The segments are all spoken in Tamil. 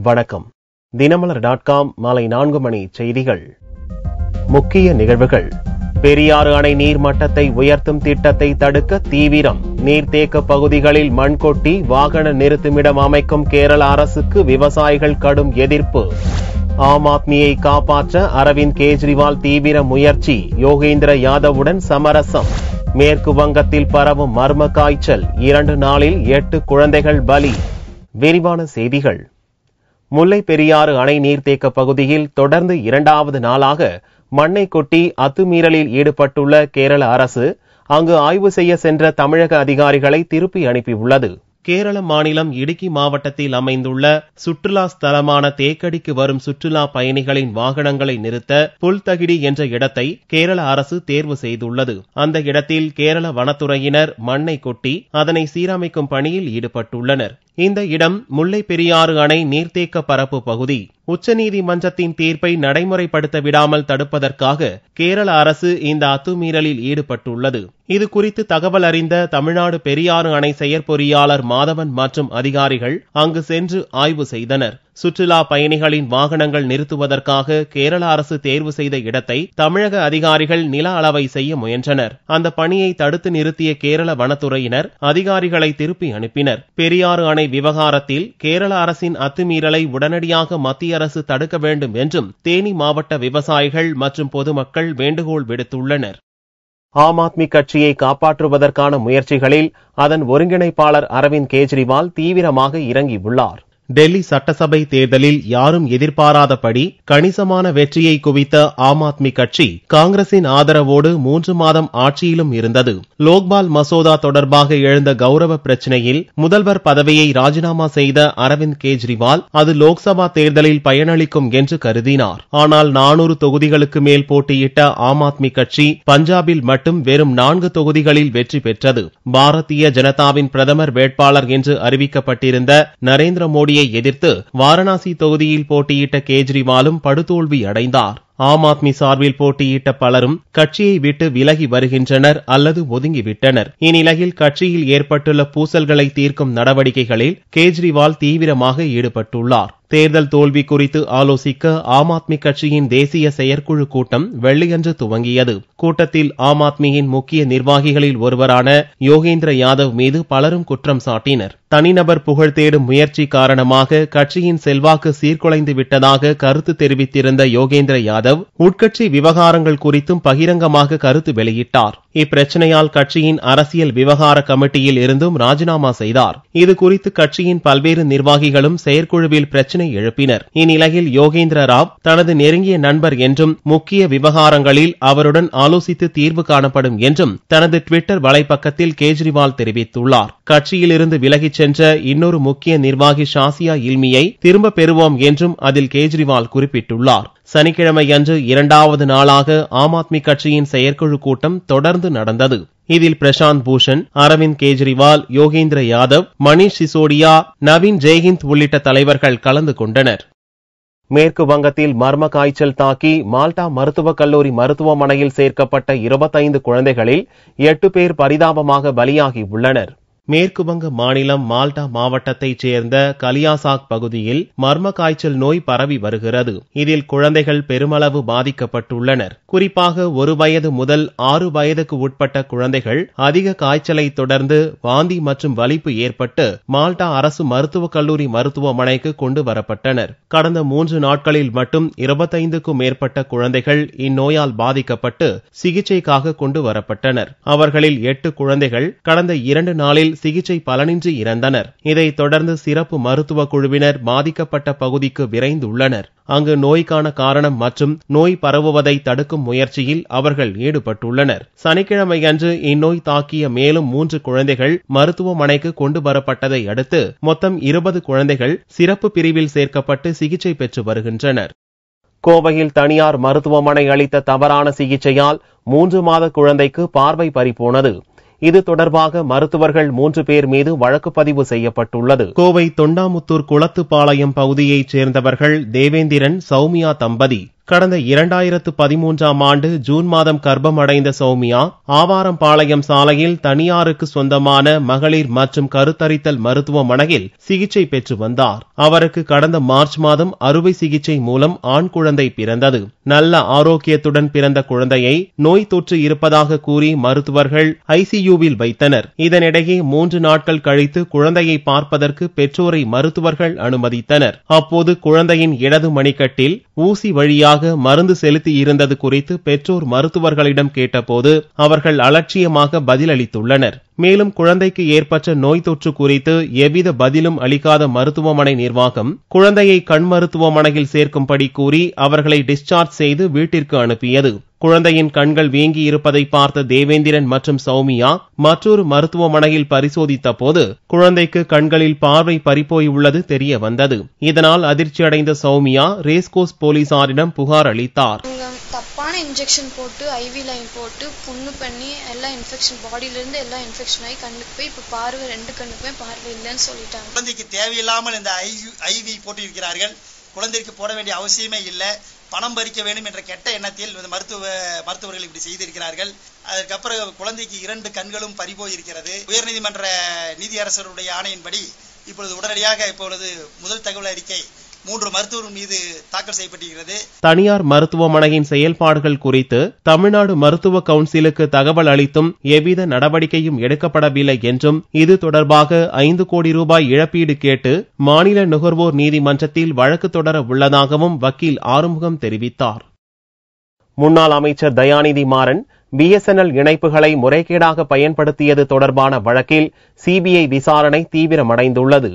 வணக்கம். தினமலர்.com மாலை 4 மணி செய்திகள். முக்கிய நிகழ்வுகள். பெரியாறு அணை நீர்மட்டத்தை உயர்த்தும் திட்டத்தை தடுக்க தீவிரம். நீர்த்தேக்க பகுதிகளில் மண் கொட்டி வாகன நிறுத்துமிடம் அமைக்கும் கேரள அரசுக்கு விவசாயிகள் கடும் எதிர்ப்பு. ஆம் ஆத்மியை காப்பாற்ற அரவிந்த் கெஜ்ரிவால் தீவிர முயற்சி. யோகேந்திர யாதவுடன் சமரசம். மேற்கு வங்கத்தில் பரவும் மர்ம காய்ச்சல். 2 நாளில் 8 குழந்தைகள் பலி. விரிவான செய்திகள். முல்லை பெரியாறு அணை நீர்த்தேக்க பகுதியில் தொடர்ந்து 2வது நாளாக மண்ணை கொட்டி அத்துமீறலில் ஈடுபட்டுள்ள கேரள அரசு அங்கு ஆய்வு செய்ய சென்ற தமிழக அதிகாரிகளை திருப்பி அனுப்பியுள்ளது. கேரள மாநிலம் இடுக்கி மாவட்டத்தில் அமைந்துள்ள சுற்றுலா ஸ்தலமான தேக்கடிக்கு வரும் சுற்றுலா பயணிகளின் வாகனங்களை நிறுத்த புல்தகிடி என்ற இடத்தை கேரள அரசு தேர்வு செய்துள்ளது. அந்த இடத்தில் கேரள வனத்துறையினர் மண்ணை கொட்டி அதனை சீரமைக்கும் பணியில் ஈடுபட்டுள்ளனர். இந்த இடம் முல்லை பெரியாறு அணை நீர்த்தேக்க பரப்பு பகுதி. உச்சநீதிமன்றத்தின் தீர்ப்பை நடைமுறைப்படுத்த விடாமல் தடுப்பதற்காக கேரள அரசு இந்த அத்துமீறலில் ஈடுபட்டுள்ளது. இது குறித்து தகவல் அறிந்த தமிழ்நாடு பெரியாறு அணை செயற்பொறியாளர் மாதவன் மற்றும் அதிகாரிகள் அங்கு சென்று ஆய்வு செய்தனர். சுற்றுலா பயணிகளின் வாகனங்கள் நிறுத்துவதற்காக கேரள அரசு தேர்வு செய்த இடத்தை தமிழக அதிகாரிகள் நில அளவை செய்ய முயன்றனர். அந்த பணியை தடுத்து நிறுத்திய கேரள வனத்துறையினர் அதிகாரிகளை திருப்பி அனுப்பினர். பெரியாறு அணை விவகாரத்தில் கேரள அரசின் அத்துமீறலை உடனடியாக மத்திய அரசு தடுக்க வேண்டும் என்றும் தேனி மாவட்ட விவசாயிகள் மற்றும் பொதுமக்கள் வேண்டுகோள் விடுத்துள்ளனர். ஆம் ஆத்மி கட்சியை காப்பாற்றுவதற்கான முயற்சிகளில் அதன் ஒருங்கிணைப்பாளர் அரவிந்த் கெஜ்ரிவால் தீவிரமாக இறங்கியுள்ளார். டெல்லி சட்டசபை தேர்தலில் யாரும் எதிர்பாராதபடி கணிசமான வெற்றியை குவித்த ஆம் ஆத்மி கட்சி காங்கிரசின் ஆதரவோடு 3 மாதம் ஆட்சியிலும் இருந்தது. லோக்பால் மசோதா தொடர்பாக எழுந்த கௌரவ பிரச்சினையில் முதல்வர் பதவியை ராஜினாமா செய்த அரவிந்த் கெஜ்ரிவால் அது லோக்சபா தேர்தலில் பயனளிக்கும் என்று கருதினார். ஆனால் 400 தொகுதிகளுக்கு மேல் போட்டியிட்ட ஆம் ஆத்மி கட்சி பஞ்சாபில் மட்டும் வெறும் 4 தொகுதிகளில் வெற்றி பெற்றது. பாரதிய ஜனதாவின் பிரதமர் வேட்பாளர் என்று அறிவிக்கப்பட்டிருந்த நரேந்திர மோடியை எதிர்த்து வாரணாசி தொகுதியில் போட்டியிட்ட கெஜ்ரிவாலும் படுதோல்வி அடைந்தார். ஆம் ஆத்மி சார்பில் போட்டியிட்ட பலரும் கட்சியை விட்டு விலகி வருகின்றனர் அல்லது ஒதுங்கிவிட்டனர். இந்நிலையில் கட்சியில் ஏற்பட்டுள்ள பூசல்களை தீர்க்கும் நடவடிக்கைகளில் கெஜ்ரிவால் தீவிரமாக ஈடுபட்டுள்ளார். தேர்தல் தோல்வி குறித்து ஆலோசிக்க ஆம் ஆத்மி கட்சியின் தேசிய செயற்குழு கூட்டம் வெள்ளியன்று துவங்கியது. கூட்டத்தில் ஆம் ஆத்மியின் முக்கிய நிர்வாகிகளில் ஒருவரான யோகேந்திர யாதவ் மீது பலரும் குற்றம் சாட்டினர். தனிநபர் புகழ் தேடும் முயற்சி காரணமாக கட்சியின் செல்வாக்கு சீர்குலைந்து விட்டதாக கருத்து தெரிவித்திருந்த யோகேந்திர யாதவ் உட்கட்சி விவகாரங்கள் குறித்தும் பகிரங்கமாக கருத்து வெளியிட்டார். இப்பிரச்சனையால் கட்சியின் அரசியல் விவகார கமிட்டியில் இருந்தும் ராஜினாமா செய்தார். இது குறித்து கட்சியின் பல்வேறு நிர்வாகிகளும் செயற்குழுவில் பிரச்சனை எழுப்பினர். இந்நிலையில் யோகேந்திர ராவ் தனது நெருங்கிய நண்பர் என்றும் முக்கிய விவகாரங்களில் அவருடன் ஆலோசித்து தீர்வு காணப்படும் என்றும் தனது ட்விட்டர் வலைப்பக்கத்தில் கெஜ்ரிவால் தெரிவித்துள்ளார். கட்சியிலிருந்து விலகிச் சென்ற இன்னொரு முக்கிய நிர்வாகி ஷாசியா இல்மியை திரும்ப பெறுவோம் என்றும் அதில் கெஜ்ரிவால் குறிப்பிட்டுள்ளார். சனிக்கிழமை அன்று 2வது நாளாக ஆம் ஆத்மி கட்சியின் செயற்குழு கூட்டம் தொடர்ந்து நடந்தது. இதில் பிரசாந்த் பூஷன், அரவிந்த் கெஜ்ரிவால், யோகேந்திர யாதவ், மணீஷ் சிசோடியா, நவீன் ஜெய்ஹிந்த் உள்ளிட்ட தலைவர்கள் கலந்து கொண்டனர். மேற்கு வங்கத்தில் மர்ம காய்ச்சல் தாக்கி மால்டா மருத்துவக் கல்லூரி மருத்துவமனையில் சேர்க்கப்பட்ட 25 குழந்தைகளில் 8 பேர் பரிதாபமாக பலியாகி உள்ளனர். மேற்கு வங்க மாநிலம் மால்டா மாவட்டத்தைச் சேர்ந்த கலியாசாக் பகுதியில் மர்ம காய்ச்சல் நோய் பரவி வருகிறது. இதில் குழந்தைகள் பெருமளவு பாதிக்கப்பட்டுள்ளனர். குறிப்பாக 1 வயது முதல் 6 வயதுக்கு உட்பட்ட குழந்தைகள் அதிக காய்ச்சலை தொடர்ந்து வாந்தி மற்றும் வலிப்பு ஏற்பட்டு மால்டா அரசு மருத்துவக் கல்லூரி மருத்துவமனைக்கு கொண்டு வரப்பட்டனர். கடந்த 3 நாட்களில் மட்டும் 25க்கும் மேற்பட்ட குழந்தைகள் இந்நோயால் பாதிக்கப்பட்டு சிகிச்சைக்காக கொண்டு வரப்பட்டனர். அவர்களில் 8 குழந்தைகள் கடந்த 2 நாளில் சிகிச்சை பலனின்றி இறந்தனர். இதைத் தொடர்ந்து சிறப்பு மருத்துவ குழுவினர் பாதிக்கப்பட்ட பகுதிக்கு விரைந்துள்ளனர். அங்கு நோய்க்கான காரணம் மற்றும் நோய் பரவுவதை தடுக்கும் முயற்சியில் அவர்கள் ஈடுபட்டுள்ளனர். சனிக்கிழமை அன்று இந்நோய் தாக்கிய மேலும் 3 குழந்தைகள் மருத்துவமனைக்கு கொண்டு வரப்பட்டதை அடுத்து மொத்தம் 20 குழந்தைகள் சிறப்பு பிரிவில் சேர்க்கப்பட்டு சிகிச்சை பெற்று வருகின்றனர். கோவையில் தனியார் மருத்துவமனை அளித்த தவறான சிகிச்சையால் 3 மாத குழந்தைக்கு பார்வை பறிபோனது. இது தொடர்பாக மருத்துவர்கள் 3 பேர் மீது வழக்கு பதிவு செய்யப்பட்டுள்ளது. கோவை தொண்டாமுத்தூர் குளத்துப்பாளையம் பகுதியைச் சேர்ந்தவர்கள் தேவேந்திரன், சௌமியா தம்பதி. கடந்த 2013ஆம் ஆண்டு ஜூன் மாதம் கர்ப்பம் அடைந்த சௌமியா ஆவாரம்பாளையம் சாலையில் தனியாருக்கு சொந்தமான மகளிர் மற்றும் கருத்தரித்தல் மருத்துவமனையில் சிகிச்சை பெற்று வந்தார். அவருக்கு கடந்த மார்ச் மாதம் அறுவை சிகிச்சை மூலம் ஆண் குழந்தை பிறந்தது. நல்ல ஆரோக்கியத்துடன் பிறந்த குழந்தையை நோய் தொற்று இருப்பதாக கூறி மருத்துவர்கள் ஐசியூவில் வைத்தனர். இதனிடையே 3 நாட்கள் கழித்து குழந்தையை பார்ப்பதற்கு பெற்றோரை மருத்துவர்கள் அனுமதித்தனர். அப்போது குழந்தையின் இடது மணிக்கட்டில் ஊசி வழியாக மருந்து செலுத்தி இருந்தது குறித்து பெற்றோர் மருத்துவர்களிடம் கேட்டபோது அவர்கள் அலட்சியமாக பதிலளித்துள்ளனர். மேலும் குழந்தைக்கு ஏற்பட்ட நோய் தொற்று குறித்து எவ்வித பதிலும் அளிக்காத மருத்துவமனை நிர்வாகம் குழந்தையை கண் மருத்துவமனையில் சேர்க்கும்படி கூறி அவர்களை டிஸ்சார்ஜ் செய்து வீட்டிற்கு அனுப்பியது. குழந்தையின் கண்கள் வீங்கி இருப்பதை பார்த்த தேவேந்திரன் மற்றும் சௌமியா மற்றொரு மருத்துவமனையில் பரிசோதித்த போது குழந்தைக்கு கண்களில் பார்வை பறிபோயுள்ளது தெரிய வந்தது. இதனால் அதிர்ச்சியடைந்த சௌமியா ரேஸ்கோர்ஸ் போலீசாரிடம் புகார் அளித்தார். தப்பான இன்ஜெக்ஷன் போட்டு ஐவி லைன் போட்டு புண்ணு பண்ணி எல்லாம் இன்ஃபெக்ஷன் பாடியில இருந்து எல்லாம் இன்ஃபெக்ஷன் ஆகி கண்ணுக்கு போய் இப்ப பார்வை 2 கண்ணுக்குமே பார்வை இல்லைன்னு சொல்லிட்டாங்க. குழந்தைக்கு தேவையில்லாமல் இந்த ஐவி போட்டு இருக்கிறார்கள். குழந்தைக்கு போட வேண்டிய அவசியமே இல்லை. பணம் பறிக்க வேண்டும் என்ற கெட்ட எண்ணத்தில் மருத்துவர்கள் இப்படி செய்திருக்கிறார்கள். அதற்கப்புறம் குழந்தைக்கு 2 கண்களும் பறிபோயிருக்கிறது. உயர்நீதிமன்ற நீதியரசருடைய ஆணையின்படி இப்பொழுது உடனடியாக முதல் தகவல் அறிக்கை 3 மருத்துவர் மீது தாக்கல் செய்யப்பட்டிருக்கிறது. தனியார் மருத்துவமனையின் செயல்பாடுகள் குறித்து தமிழ்நாடு மருத்துவ கவுன்சிலுக்கு தகவல் அளித்தும் எவ்வித நடவடிக்கையும் எடுக்கப்படவில்லை என்றும் இது தொடர்பாக 5 கோடி ரூபாய் இழப்பீடு கேட்டு மாநில நுகர்வோர் நீதிமன்றத்தில் வழக்கு தொடர உள்ளதாகவும் வக்கீல் ஆறுமுகம் தெரிவித்தார். முன்னாள் அமைச்சர் தயாநிதி மாறன் பிஎஸ்என்எல் இணைப்புகளை முறைகேடாக பயன்படுத்தியது தொடர்பான வழக்கில் சிபிஐ விசாரணை தீவிரமடைந்துள்ளது.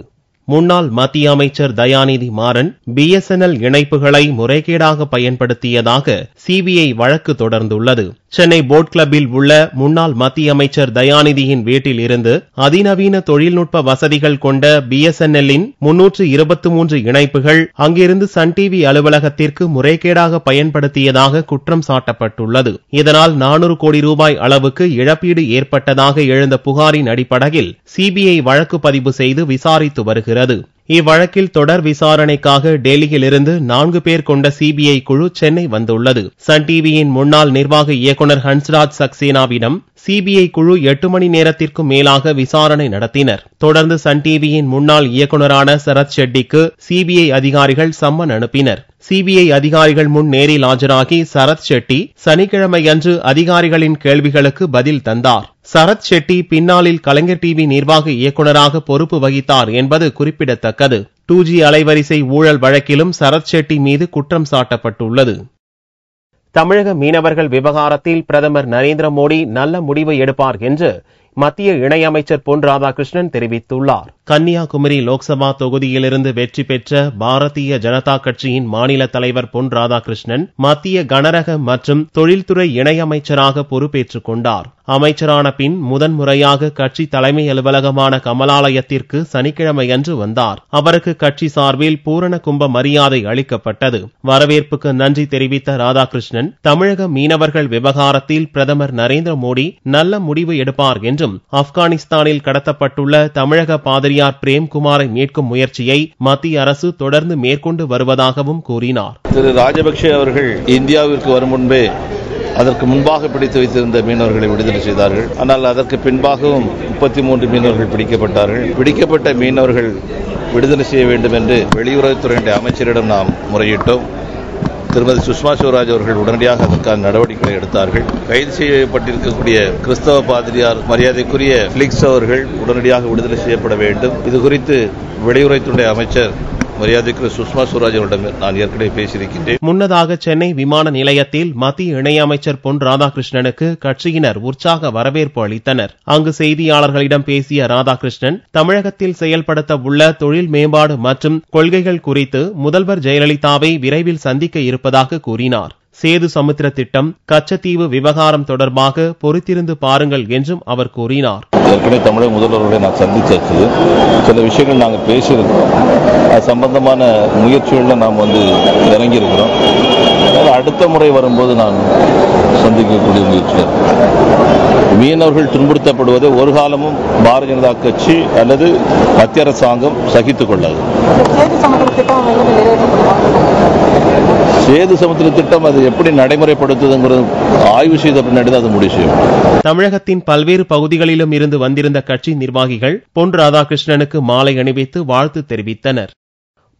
முன்னாள் மத்திய அமைச்சர் தயாநிதி மாறன் பிஎஸ்என்எல் இணைப்புகளை முறைகேடாக பயன்படுத்தியதாக சிபிஐ வழக்கு தொடர்ந்துள்ளது. சென்னை போட் கிளப்பில் உள்ள முன்னாள் மத்திய அமைச்சர் தயாநிதியின் வீட்டில் இருந்து அதிநவீன தொழில்நுட்ப வசதிகள் கொண்ட பிஎஸ்என்எல்லின் 323 இணைப்புகள் அங்கிருந்து சன் டிவி அலுவலகத்திற்கு முறைகேடாக பயன்படுத்தியதாக குற்றம் சாட்டப்பட்டுள்ளது. இதனால் 400 கோடி ரூபாய் அளவுக்கு இழப்பீடு ஏற்பட்டதாக எழுந்த புகாரின் அடிப்படையில் சிபிஐ வழக்கு பதிவு செய்து விசாரித்து வருகிறது. இவ்வழக்கில் தொடர் விசாரணைக்காக டெல்லியிலிருந்து 4 பேர் கொண்ட சிபிஐ குழு சென்னை வந்துள்ளது. சன் டிவியின் முன்னாள் நிர்வாக இயக்குநர் ஹன்ஸ்ராஜ் சக்சேனாவிடம் சிபிஐ குழு 8 மணி நேரத்திற்கும் மேலாக விசாரணை நடத்தினர். தொடர்ந்து சன் டிவியின் முன்னாள் இயக்குநரான சரத் ஷெட்டிக்கு சிபிஐ அதிகாரிகள் சம்மன் அனுப்பினர். சிபிஐ அதிகாரிகள் முன் நேரில் ஆஜராகி சரத் ஷெட்டி சனிக்கிழமையன்று அதிகாரிகளின் கேள்விகளுக்கு பதில் தந்தார். சரத் ஷெட்டி பின்னாளில் கலைஞர் டிவி நிர்வாக இயக்குநராக பொறுப்பு வகித்தார் என்பது குறிப்பிடத்தக்கது. 2G அலைவரிசை ஊழல் வழக்கிலும் சரத் ஷெட்டி மீது குற்றம் சாட்டப்பட்டுள்ளது. தமிழக மீனவர்கள் விவகாரத்தில் பிரதமர் நரேந்திர மோடி நல்ல முடிவை எடுப்பார் என்று மத்திய இணையமைச்சர் பொன் ராதாகிருஷ்ணன் தெரிவித்துள்ளார். கன்னியாகுமரி லோக்சபா தொகுதியிலிருந்து வெற்றி பெற்ற பாரதிய ஜனதா கட்சியின் மாநில தலைவர் பொன் ராதாகிருஷ்ணன் மத்திய கனரக மற்றும் தொழில்துறை இணையமைச்சராக பொறுப்பேற்றுக் கொண்டார். அமைச்சரான பின் முதன்முறையாக கட்சி தலைமை அலுவலகமான கமலாலயத்திற்கு சனிக்கிழமையன்று வந்தார். அவருக்கு கட்சி சார்பில் பூரண கும்ப மரியாதை அளிக்கப்பட்டது. வரவேற்புக்கு நன்றி தெரிவித்த ராதாகிருஷ்ணன் தமிழக மீனவர்கள் விவகாரத்தில் பிரதமர் நரேந்திர மோடி நல்ல முடிவு எடுப்பார் என்றும் ஆப்கானிஸ்தானில் கடத்தப்பட்டுள்ள தமிழக பாதிரியார் பிரேம்குமாரை மீட்கும் முயற்சியை மத்திய அரசு தொடர்ந்து மேற்கொண்டு வருவதாகவும் கூறினார். திரு ராஜபக்சே அவர்கள் இந்தியாவிற்கு வரும் முன்பே அதற்கு முன்பாக பிடித்து வைத்திருந்த மீனவர்களை விடுதலை செய்தார்கள். ஆனால் அதற்கு பின்பாகவும் 33 மீனவர்கள் பிடிக்கப்பட்டார்கள். பிடிக்கப்பட்ட மீனவர்கள் விடுதலை செய்ய வேண்டும் என்று வெளியுறவுத்துறை அமைச்சரிடம் நாம் முறையிட்டோம். திருமதி சுஷ்மா ஸ்வராஜ் அவர்கள் உடனடியாக அதற்கான நடவடிக்கைகளை எடுத்தார்கள். கைது செய்யப்பட்டிருக்கக்கூடிய கிறிஸ்தவ பாதிரியார் மரியாதைக்குரிய பிலிக்ஸ் அவர்கள் உடனடியாக விடுதலை செய்யப்பட வேண்டும். இது குறித்து வெளியுறவுத்துறை அமைச்சர் மரியாதைக்குரிய சுஷ்மா ஸ்வராஜ் அவரிடம் நான் ஏற்கனவே பேசியிருக்கின்றேன். முன்னதாக சென்னை விமான நிலையத்தில் மத்திய இணையமைச்சர் பொன் ராதாகிருஷ்ணனுக்கு கட்சியினர் உற்சாக வரவேற்பு அளித்தனர். அங்கு செய்தியாளர்களிடம் பேசிய ராதாகிருஷ்ணன் தமிழகத்தில் செயல்படுத்த உள்ள தொழில் மேம்பாடு மற்றும் கொள்கைகள் குறித்து முதல்வர் ஜெயலலிதாவை விரைவில் சந்திக்க இருப்பதாக கூறினார். சேது சமுத்திர திட்டம், கச்சத்தீவு விவகாரம் தொடர்பாக பொறுத்திருந்து பாருங்கள் என்றும் அவர் கூறினார். ஏற்கனவே தமிழக முதல்வர்களை நான் சந்திச்சாச்சு. சில விஷயங்கள் நாங்கள் பேசியிருக்கோம். அது சம்பந்தமான முயற்சிகளில் நாம் இறங்கியிருக்கிறோம். அடுத்த முறை வரும்போது நான் சந்திக்கக்கூடிய முயற்சிகள். மீனவர்கள் துன்புறுத்தப்படுவதை ஒரு காலமும் பாரதிய ஜனதா கட்சி அல்லது மத்திய அரசாங்கம் சகித்துக் கொள்ளாது. சேது சமுத்திர திட்டம் அது எப்படி நடைமுறைப்படுத்துதுங்கிறது ஆய்வு செய்த பின்னாடி அது முடிவு செய்யும். தமிழகத்தின் பல்வேறு பகுதிகளிலும் இருந்து வந்திருந்த கட்சி நிர்வாகிகள் பொன் ராதாகிருஷ்ணனுக்கு மாலை அணிவித்து வாழ்த்து தெரிவித்தனர்.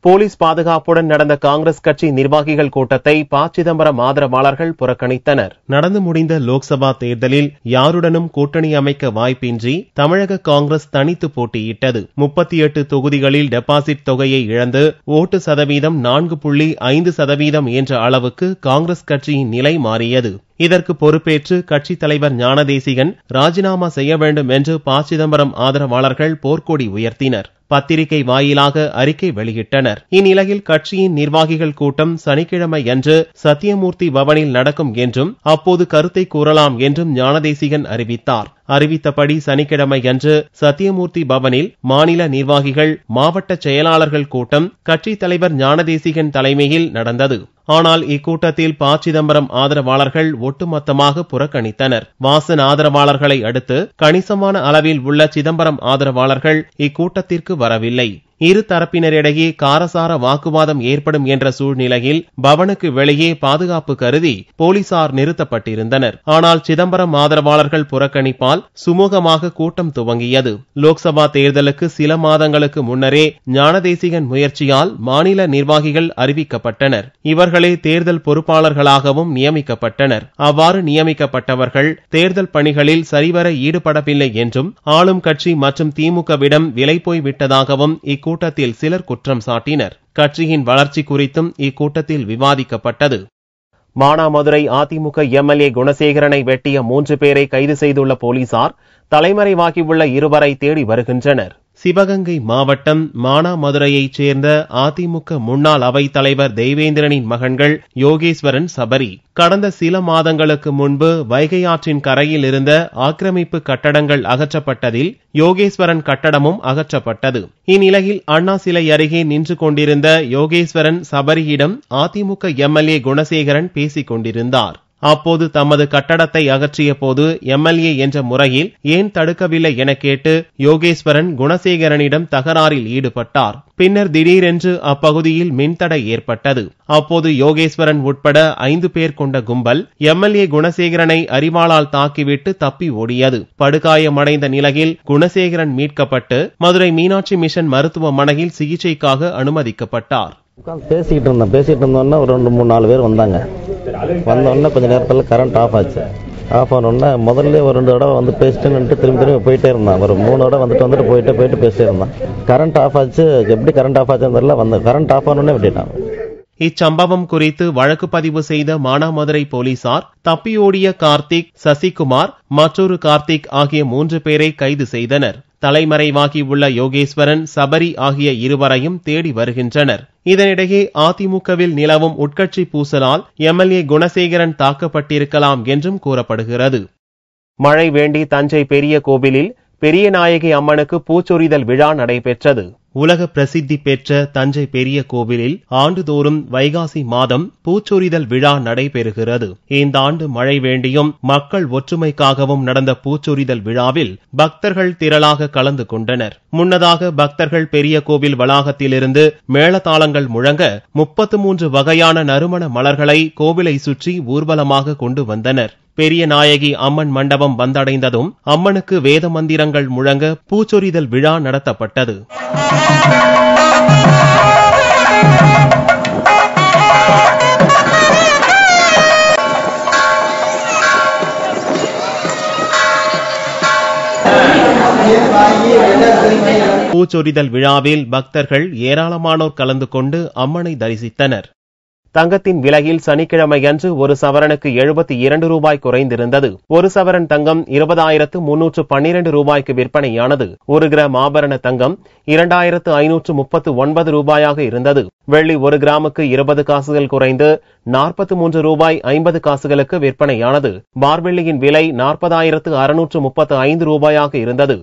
போலீஸ் பாதுகாப்புடன் நடந்த காங்கிரஸ் கட்சி நிர்வாகிகள் கூட்டத்தை ப. சிதம்பரம் ஆதரவாளர்கள் புறக்கணித்தனர். நடந்து முடிந்த லோக்சபா தேர்தலில் யாருடனும் கூட்டணி அமைக்க வாய்ப்பின்றி தமிழக காங்கிரஸ் தனித்து போட்டியிட்டது. 38 தொகுதிகளில் டெபாசிட் தொகையை இழந்து ஓட்டு சதவீதம் 4.5% என்ற அளவுக்கு காங்கிரஸ் கட்சியின் நிலை மாறியது. இதற்கு பொறுப்பேற்று கட்சித் தலைவர் ஞானதேசிகன் ராஜினாமா செய்ய வேண்டும் என்று ப. சிதம்பரம் ஆதரவாளர்கள் போர்க்கொடி உயர்த்தினர். பத்திரிகை வாயிலாக அறிக்கை வெளியிட்டனர். இந்நிலையில் கட்சியின் நிர்வாகிகள் கூட்டம் சனிக்கிழமை அன்று சத்தியமூர்த்தி பவனில் நடக்கும் என்றும் அப்போது கருத்தை கூறலாம் என்றும் ஞானதேசிகன் அறிவித்தார். அறிவித்தபடி சனிக்கிழமை அன்று சத்தியமூர்த்தி பவனில் மாநில நிர்வாகிகள் மாவட்ட செயலாளர்கள் கூட்டம் கட்சித் தலைவர் ஞானதேசிகன் தலைமையில் நடந்தது. ஆனால் இக்கூட்டத்தில் ப. சிதம்பரம் ஆதரவாளர்கள் ஒட்டுமொத்தமாக புறக்கணித்தனர். வாசன் ஆதரவாளர்களை அடுத்து கணிசமான அளவில் உள்ள சிதம்பரம் ஆதரவாளர்கள் இக்கூட்டத்திற்கு வரவில்லை. இரு தரப்பினரிடையே காரசார வாக்குவாதம் ஏற்படும் என்ற சூழ்நிலையில் பவனுக்கு வெளியே பாதுகாப்பு கருதி போலீசார் நிறுத்தப்பட்டிருந்தனர். ஆனால் சிதம்பரம் ஆதரவாளர்கள் புறக்கணிப்பால் சுமூகமாக கூட்டம் துவங்கியது. லோக்சபா தேர்தலுக்கு சில மாதங்களுக்கு முன்னரே ஞானதேசிகன் முயற்சியால் மாநில நிர்வாகிகள் அறிவிக்கப்பட்டனர். இவர்களே தேர்தல் பொறுப்பாளர்களாகவும் நியமிக்கப்பட்டனர். அவ்வாறு நியமிக்கப்பட்டவர்கள் தேர்தல் பணிகளில் சரிவர ஈடுபடவில்லை என்றும் ஆளும் கட்சி மற்றும் திமுகவிடம் விலை போய்விட்டதாகவும் கூட்டத்தில் சிலர் குற்றம் சாட்டினர். கட்சியின் வளர்ச்சி குறித்தும் இக்கூட்டத்தில் விவாதிக்கப்பட்டது. மானாமதுரை அதிமுக எம்எல்ஏ குணசேகரனை வெட்டிய 3 பேரை கைது செய்துள்ள போலீசார் தலைமறைவாகியுள்ள 2 தேடி வருகின்றனர். சிவகங்கை மாவட்டம் மானாமதுரையைச் சேர்ந்த அதிமுக முன்னாள் அவைத் தலைவர் தெய்வேந்திரனின் மகன்கள் யோகேஸ்வரன், சபரி கடந்த சில மாதங்களுக்கு முன்பு வைகை ஆற்றின் கரையில் இருந்த ஆக்கிரமிப்பு கட்டடங்கள் அகற்றப்பட்டதில் யோகேஸ்வரன் கட்டடமும் அகற்றப்பட்டது. இந்நிலையில் அண்ணா சிலை அருகே நின்று கொண்டிருந்த யோகேஸ்வரன், சபரியிடம் அதிமுக எம்எல்ஏ குணசேகரன் பேசிக் கொண்டிருந்தார். அப்போது தமது கட்டடத்தை அகற்றிய போது எம்எல்ஏ என்ற முறையில் ஏன் தடுக்கவில்லை என கேட்டு யோகேஸ்வரன் குணசேகரனிடம் தகராறில் ஈடுபட்டார். பின்னர் திடீரென்று அப்பகுதியில் மின்தடை ஏற்பட்டது. அப்போது யோகேஸ்வரன் உட்பட 5 பேர் கொண்ட கும்பல் எம்எல்ஏ குணசேகரனை அரிவாளால் தாக்கிவிட்டு தப்பி ஓடியது. படுகாயமடைந்த நிலையில் குணசேகரன் மீட்கப்பட்டு மதுரை மீனாட்சி மிஷன் மருத்துவமனையில் சிகிச்சைக்காக அனுமதிக்கப்பட்டார். பேசிட்டு இருந்தோன்னா ஒரு 2-3-4 பேர் வந்தாங்க. வந்தோடனே கொஞ்ச நேரத்தில் கரண்ட் ஆஃப் ஆச்சு. ஆஃப் ஆனோடனே முதல்ல ஒரு 2 தடவை வந்து பேசிட்டு திரும்பி போயிட்டே இருந்தான். ஒரு 3 தடவை வந்துட்டு போயிட்டு பேசிட்டே இருந்தான். கரண்ட் ஆஃப் ஆச்சு. எப்படி கரண்ட் ஆஃப் ஆச்சுன்னு தெரியல. வந்து கரண்ட் ஆஃப் ஆனோடனே விட்டுட்டான். இச்சம்பவம் குறித்து வழக்கு பதிவு செய்த மானாமதுரை போலீசார் தப்பியோடிய கார்த்திக், சசிகுமார், மற்றொரு கார்த்திக் ஆகிய 3 பேரை கைது செய்தனர். தலைமறைவாகியுள்ள யோகேஸ்வரன், சபரி ஆகிய 2 தேடி வருகின்றனர். இதனிடையே அதிமுகவில் நிலவும் உட்கட்சி பூசலால் எம்எல்ஏ குணசேகரன் தாக்கப்பட்டிருக்கலாம் என்றும் கூறப்படுகிறது. மழை வேண்டி தஞ்சை பெரிய கோவிலில் பெரிய நாயகி அம்மனுக்கு பூச்சொரிதல் விழா நடைபெற்றது. உலக பிரசித்தி பெற்ற தஞ்சை பெரிய கோவிலில் ஆண்டுதோறும் வைகாசி மாதம் பூச்சொரிதல் விழா நடைபெறுகிறது. இந்த ஆண்டு மழை வேண்டியும் மக்கள் ஒற்றுமைக்காகவும் நடந்த பூச்சொரிதல் விழாவில் பக்தர்கள் திரளாக கலந்து கொண்டனர். முன்னதாக பக்தர்கள் பெரிய கோவில் வளாகத்திலிருந்து மேளதாளங்கள் முழங்க 33 வகையான நறுமண மலர்களை கோவிலை சுற்றி ஊர்வலமாக கொண்டு வந்தனர். பெரிய நாயகி அம்மன் மண்டபம் வந்தடைந்ததும் அம்மனுக்கு வேத மந்திரங்கள் முழங்க பூச்சொரிதல் விழா நடத்தப்பட்டது. பூச்சொரிதல் விழாவில் பக்தர்கள் ஏராளமானோர் கலந்து கொண்டு அம்மனை தரிசித்தனர். தங்கத்தின் விலையில் சனிக்கிழமை அன்று 1 சவரனுக்கு 72 ரூபாய் குறைந்திருந்தது. 1 சவரன் தங்கம் 20,312 ரூபாய்க்கு விற்பனையானது. 1 கிராம் ஆபரண தங்கம் 2,539 ரூபாயாக இருந்தது. வெள்ளி 1 கிராமுக்கு 20 காசுகள் குறைந்து 43 ரூபாய் 50 காசுகளுக்கு விற்பனையானது. பார்வெள்ளியின் விலை 40,635 ரூபாயாக இருந்தது.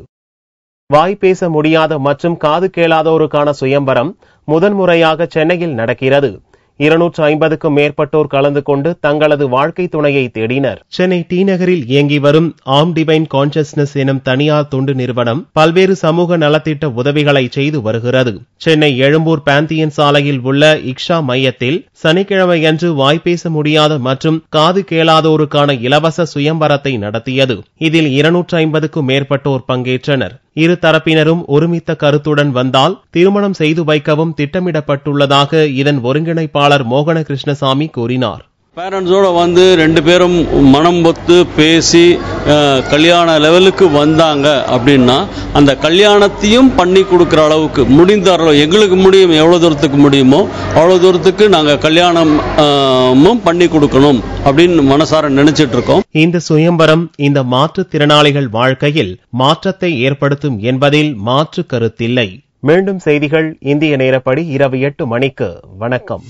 வாய் பேச முடியாத மற்றும் காது கேளாதோருக்கான சுயம்பரம் முதன்முறையாக சென்னையில் நடக்கிறது. 250க்கும் மேற்பட்டோர் கலந்து கொண்டு தங்களது வாழ்க்கை துணையை தேடினர். சென்னை டி நகரில் இயங்கி வரும் ஆம் டிவைன் கான்சியஸ்னஸ் எனும் தனியார் தொண்டு நிறுவனம் பல்வேறு சமூக நலத்திட்ட உதவிகளை செய்து வருகிறது. சென்னை எழும்பூர் பாந்தியன் சாலையில் உள்ள இக்ஷா மையத்தில் சனிக்கிழமையன்று வாய்ப்பேச முடியாத மற்றும் காது கேளாதோருக்கான இலவச சுயம்பரத்தை நடத்தியது. இதில் 250க்கும் மேற்பட்டோர் பங்கேற்றனர். இரு தரப்பினரும் ஒருமித்த கருத்துடன் வந்தால் திருமணம் செய்து வைக்கவும் திட்டமிடப்பட்டுள்ளதாக இதன் ஒருங்கிணைப்பாளர் மோகன கிருஷ்ணசாமி கூறினார். பேரண்ட்ஸோட வந்து 2 பேரும் மனம் ஒத்து பேசி கல்யாண லெவலுக்கு வந்தாங்க அப்படின்னா அந்த கல்யாணத்தையும் பண்ணி கொடுக்குற அளவுக்கு முடிந்த அளவு எங்களுக்கு முடியும், எவ்வளோ தூரத்துக்கு முடியுமோ அவ்வளோ தூரத்துக்கு நாங்கள் கல்யாணமும் பண்ணி கொடுக்கணும் அப்படின்னு மனசார நினைச்சிட்டு இருக்கோம். இந்த சுயம்பரம் இந்த மாற்றுத்திறனாளிகள் வாழ்க்கையில் மாற்றத்தை ஏற்படுத்தும் என்பதில் மாற்று கருத்தில்லை. மீண்டும் செய்திகள் இந்திய நேரப்படி இரவு 8 மணிக்கு. வணக்கம்.